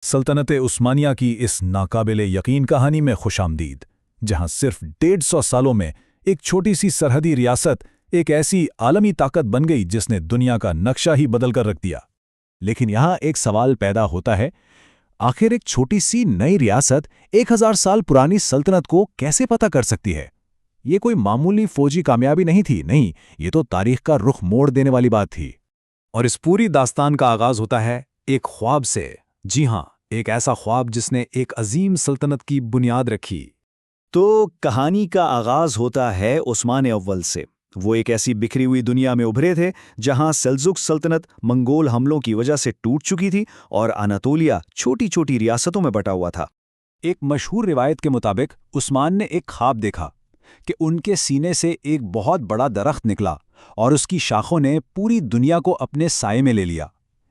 سلطنت عثمانیہ کی اس ناقابل یقین کہانی میں خوش آمدید، جہاں صرف 150 سالوں میں ایک چھوٹی سی سرحدی ریاست ایک ایسی عالمی طاقت بن گئی جس نے دنیا کا نقشہ ہی بدل کر رکھ دیا۔ لیکن یہاں ایک سوال پیدا ہوتا ہے، آخر ایک چھوٹی سی نئی ریاست 1000 سال پرانی سلطنت کو کیسے پتہ کر سکتی ہے؟ یہ کوئی معمولی فوجی کامیابی نہیں تھی، نہیں، یہ تو تاریخ کا رخ موڑ دینے والی بات تھی۔ اور اس پوری داستان کا آغاز ہوتا ہے ایک خواب سے، جی ہاں، ایک ایسا خواب جس نے ایک عظیم سلطنت کی بنیاد رکھی۔ تو کہانی کا آغاز ہوتا ہے عثمان اول سے۔ وہ ایک ایسی بکھری ہوئی دنیا میں ابھرے تھے جہاں سلجوق سلطنت منگول حملوں کی وجہ سے ٹوٹ چکی تھی اور اناطولیہ چھوٹی چھوٹی ریاستوں میں بٹا ہوا تھا۔ ایک مشہور روایت کے مطابق عثمان نے ایک خواب دیکھا کہ ان کے سینے سے ایک بہت بڑا درخت نکلا اور اس کی شاخوں نے پوری دنیا کو اپنے سائے میں لے لیا۔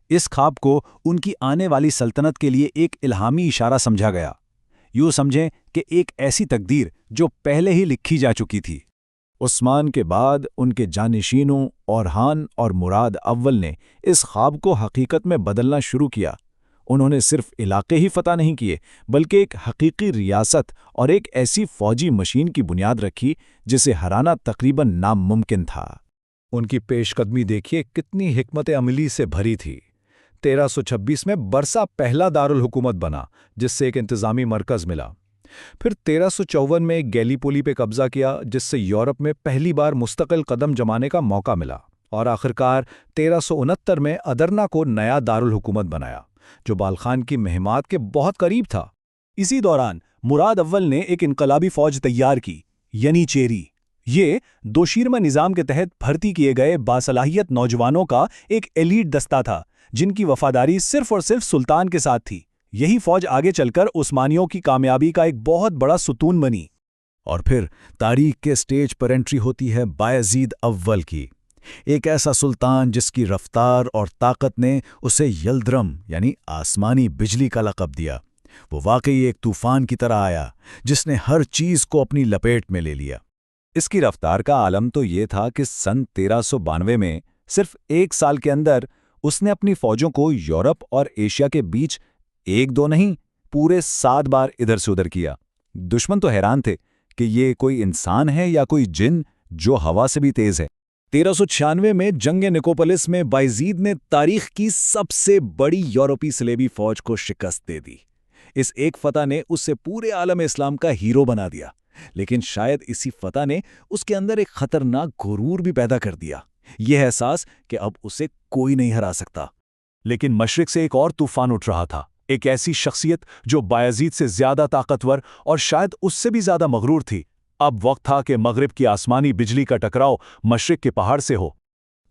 اس خواب کو ان کی آنے والی سلطنت کے لیے ایک الہامی اشارہ سمجھا گیا۔ یوں سمجھیں کہ ایک ایسی تقدیر جو پہلے ہی لکھی جا چکی تھی۔ عثمان کے بعد ان کے جانشینوں اورحان اور مراد اول نے اس خواب کو حقیقت میں بدلنا شروع کیا۔ انہوں نے صرف علاقے ہی فتح نہیں کیے، بلکہ ایک حقیقی ریاست اور ایک ایسی فوجی مشین کی بنیاد رکھی جسے ہرانا تقریباً ناممکن تھا۔ ان کی پیش قدمی دیکھیے کتنی حکمت عملی سے بھری تھی۔ 1326 میں برسا پہلا دارالحکومت بنا، جس سے ایک انتظامی مرکز ملا۔ پھر 1354 میں گیلی پولی پہ قبضہ کیا، جس سے یورپ میں پہلی بار مستقل قدم جمانے کا موقع ملا، اور آخرکار 1369 میں ادرنا کو نیا دارالحکومت بنایا، جو بالخان کی مہمات کے بہت قریب تھا۔ اسی دوران مراد اول نے ایک انقلابی فوج تیار کی، یعنی چیری۔ یہ دوشیرمہ نظام کے تحت بھرتی کیے گئے باصلاحیت نوجوانوں کا ایک ایلیٹ دستہ تھا، جن کی وفاداری صرف اور صرف سلطان کے ساتھ تھی۔ یہی فوج آگے چل کر عثمانیوں کی کامیابی کا ایک بہت بڑا ستون بنی۔ اور پھر تاریخ کے سٹیج پر انٹری ہوتی ہے بایزید اول کی، ایک ایسا سلطان جس کی رفتار اور طاقت نے اسے یلدرم یعنی آسمانی بجلی کا لقب دیا۔ وہ واقعی ایک طوفان کی طرح آیا جس نے ہر چیز کو اپنی لپیٹ میں لے لیا۔ اس کی رفتار کا عالم تو یہ تھا کہ سن 1392 میں صرف 1 سال کے اندر اس نے اپنی فوجوں کو یورپ اور ایشیا کے بیچ 1-2 نہیں، پورے 7 بار ادھر سے ادھر کیا۔ دشمن تو حیران تھے کہ یہ کوئی انسان ہے یا کوئی جن جو ہوا سے بھی تیز ہے۔ 1396 میں جنگ نکوپولس میں بایزید نے تاریخ کی سب سے بڑی یورپی صلیبی فوج کو شکست دے دی۔ اس ایک فتح نے اسے پورے عالم اسلام کا ہیرو بنا دیا، لیکن شاید اسی فتح نے اس کے اندر ایک خطرناک غرور بھی پیدا کر دیا، یہ احساس کہ اب اسے کوئی نہیں ہرا سکتا۔ لیکن مشرق سے ایک اور طوفان اٹھ رہا تھا، ایک ایسی شخصیت جو بایزید سے زیادہ طاقتور اور شاید اس سے بھی زیادہ مغرور تھی۔ اب وقت تھا کہ مغرب کی آسمانی بجلی کا ٹکراؤ مشرق کے پہاڑ سے ہو۔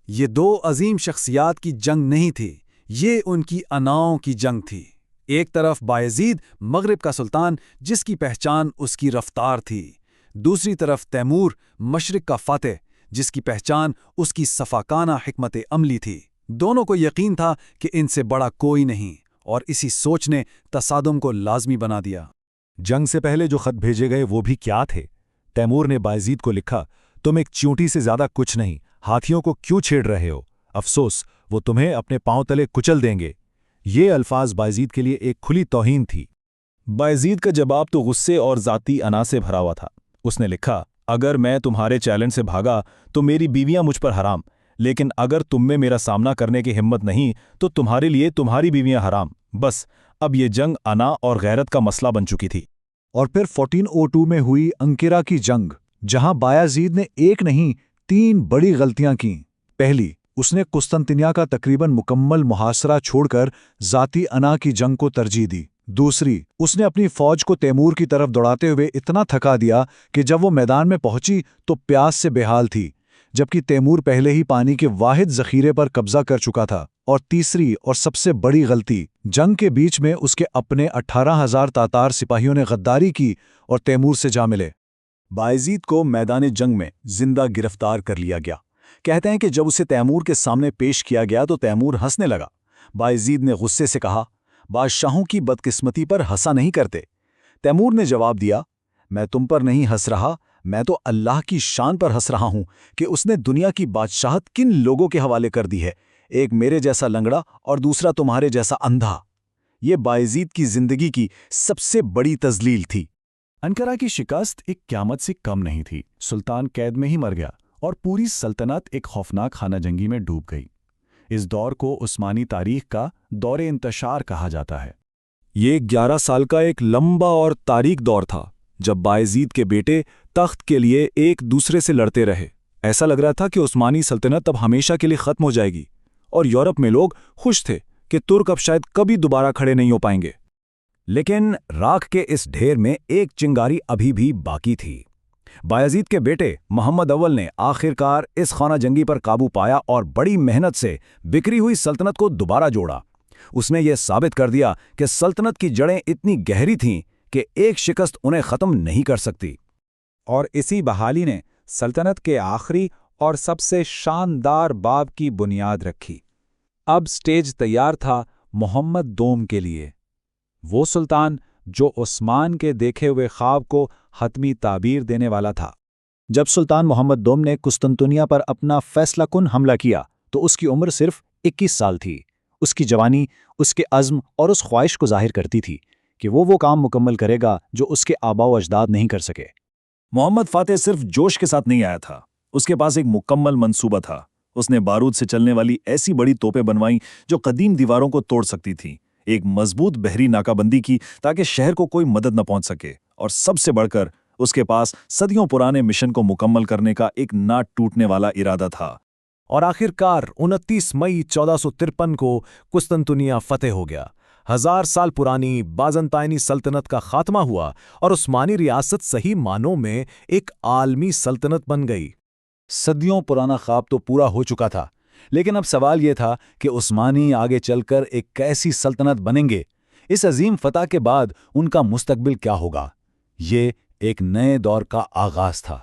یہ 2 عظیم شخصیات کی جنگ نہیں تھی، یہ ان کی اناؤں کی جنگ تھی۔ ایک طرف بایزید، مغرب کا سلطان جس کی پہچان اس کی رفتار تھی، دوسری طرف تیمور، مشرق کا فاتح جس کی پہچان اس کی صفاقانہ حکمت عملی تھی۔ دونوں کو یقین تھا کہ ان سے بڑا کوئی نہیں، اور اسی سوچ نے تصادم کو لازمی بنا دیا۔ جنگ سے پہلے جو خط بھیجے گئے وہ بھی کیا تھے؟ تیمور نے بایزید کو لکھا، تم ایک چیونٹی سے زیادہ کچھ نہیں، ہاتھیوں کو کیوں چھیڑ رہے ہو؟ افسوس، وہ تمہیں اپنے پاؤں تلے کچل دیں گے۔ یہ الفاظ بایزید کے لیے ایک کھلی توہین تھی۔ بایزید کا جواب تو غصے اور ذاتی انا سے بھرا ہوا تھا۔ اس نے لکھا، اگر میں تمہارے چیلنج سے بھاگا تو میری بیویاں مجھ پر حرام، لیکن اگر تم میں میرا سامنا کرنے کی ہمت نہیں تو تمہارے لیے تمہاری بیویاں حرام۔ بس اب یہ جنگ انا اور غیرت کا مسئلہ بن چکی تھی۔ اور پھر 1402 میں ہوئی انقرہ کی جنگ، جہاں بایزید نے ایک نہیں 3 بڑی غلطیاں کیں۔ پہلی، اس نے قسطنطنیہ کا تقریباً مکمل محاصرہ چھوڑ کر ذاتی انا کی جنگ کو ترجیح دی۔ دوسری، اس نے اپنی فوج کو تیمور کی طرف دوڑاتے ہوئے اتنا تھکا دیا کہ جب وہ میدان میں پہنچی تو پیاس سے بے حال تھی، جبکہ تیمور پہلے ہی پانی کے واحد ذخیرے پر قبضہ کر چکا تھا۔ اور تیسری اور سب سے بڑی غلطی، جنگ کے بیچ میں اس کے اپنے 18,000 تاتار سپاہیوں نے غداری کی اور تیمور سے جا ملے۔ بایزید کو میدان جنگ میں زندہ گرفتار کر لیا گیا۔ کہتے ہیں کہ جب اسے تیمور کے سامنے پیش کیا گیا تو تیمور ہنسنے لگا۔ بایزید نے غصے سے کہا، بادشاہوں کی بدقسمتی پر ہنسا نہیں کرتے۔ تیمور نے جواب دیا، میں تم پر نہیں ہنس رہا، میں تو اللہ کی شان پر ہنس رہا ہوں کہ اس نے دنیا کی بادشاہت کن لوگوں کے حوالے کر دی ہے، ایک میرے جیسا لنگڑا اور دوسرا تمہارے جیسا اندھا۔ یہ بایزید کی زندگی کی سب سے بڑی تذلیل تھی۔ انقرہ کی شکست ایک قیامت سے کم نہیں تھی۔ سلطان قید میں ہی مر گیا اور پوری سلطنت ایک خوفناک خانہ جنگی میں ڈوب گئی۔ اس دور کو عثمانی تاریخ کا دور انتشار کہا جاتا ہے۔ یہ 11 سال کا ایک لمبا اور تاریک دور تھا جب بایزید کے بیٹے تخت کے لیے ایک دوسرے سے لڑتے رہے۔ ایسا لگ رہا تھا کہ عثمانی سلطنت اب ہمیشہ کے لیے ختم ہو جائے گی، اور یورپ میں لوگ خوش تھے کہ ترک اب شاید کبھی دوبارہ کھڑے نہیں ہو پائیں گے۔ لیکن راکھ کے اس ڈھیر میں ایک چنگاری ابھی بھی باقی تھی۔ بایزید کے بیٹے محمد اول نے آخرکار اس خانہ جنگی پر قابو پایا اور بڑی محنت سے بکھری ہوئی سلطنت کو دوبارہ جوڑا۔ اس نے یہ ثابت کر دیا کہ سلطنت کی جڑیں اتنی گہری تھیں کہ ایک شکست انہیں ختم نہیں کر سکتی۔ اور اسی بحالی نے سلطنت کے آخری اور سب سے شاندار باب کی بنیاد رکھی۔ اب سٹیج تیار تھا محمد دوم کے لیے، وہ سلطان جو عثمان کے دیکھے ہوئے خواب کو حتمی تعبیر دینے والا تھا۔ جب سلطان محمد دوم نے قسطنطنیہ پر اپنا فیصلہ کن حملہ کیا تو اس کی عمر صرف 21 سال تھی۔ اس کی جوانی اس کے عزم اور اس خواہش کو ظاہر کرتی تھی کہ وہ کام مکمل کرے گا جو اس کے آباء و اجداد نہیں کر سکے۔ محمد فاتح صرف جوش کے ساتھ نہیں آیا تھا، اس کے پاس ایک مکمل منصوبہ تھا۔ اس نے بارود سے چلنے والی ایسی بڑی توپیں بنوائیں جو قدیم دیواروں کو توڑ سکتی تھیں، ایک مضبوط بحری ناکہ بندی کی تاکہ شہر کو کوئی مدد نہ پہنچ سکے، اور سب سے بڑھ کر اس کے پاس صدیوں پرانے مشن کو مکمل کرنے کا ایک نہ ٹوٹنے والا ارادہ تھا۔ اور آخرکار 29 مئی 1453 کو قسطنطنیہ فتح ہو گیا۔ 1000 سال پرانی بازنطینی سلطنت کا خاتمہ ہوا اور عثمانی ریاست صحیح معنوں میں ایک عالمی سلطنت بن گئی۔ صدیوں پرانا خواب تو پورا ہو چکا تھا، لیکن اب سوال یہ تھا کہ عثمانی آگے چل کر ایک کیسی سلطنت بنیں گے؟ اس عظیم فتح کے بعد ان کا مستقبل کیا ہوگا؟ یہ ایک نئے دور کا آغاز تھا۔